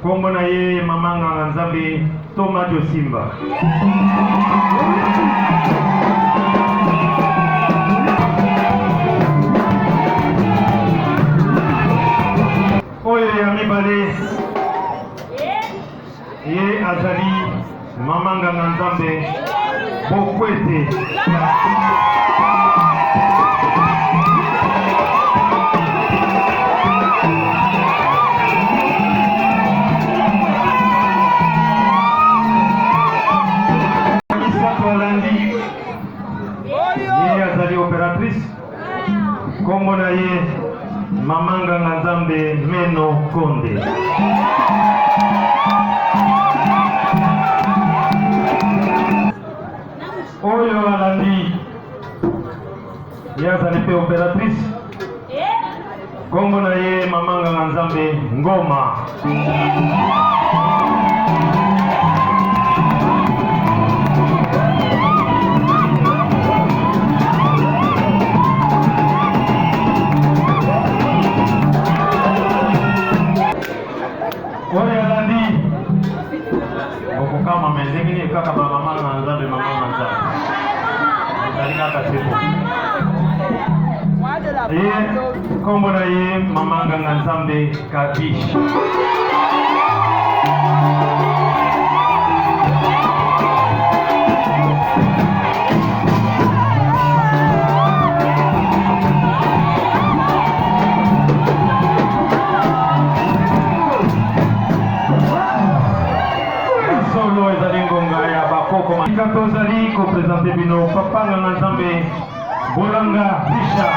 kombo na ye mama nganga Nzambe Toma Josimba. Oyo ya mibale ye azali mama nganga Nzambe Bokwete. Ye azali opératrice kombo na ye mama nganga Nzambe Meno Konde. Oyo alandi ye azali pe opératrice kombo na ye mama nganga Nzambe Ngoma. Oyo alandi okukama mendengini kaka mama nganga Nzambe mama nganga Nzambe kaka sepo ye kombo na ye mama nganga Nzambe Kabish. Solo ezali ngonga ya bakoko makika tozali ko présenter bino papa nganga Nzambe Bolanga Bisha.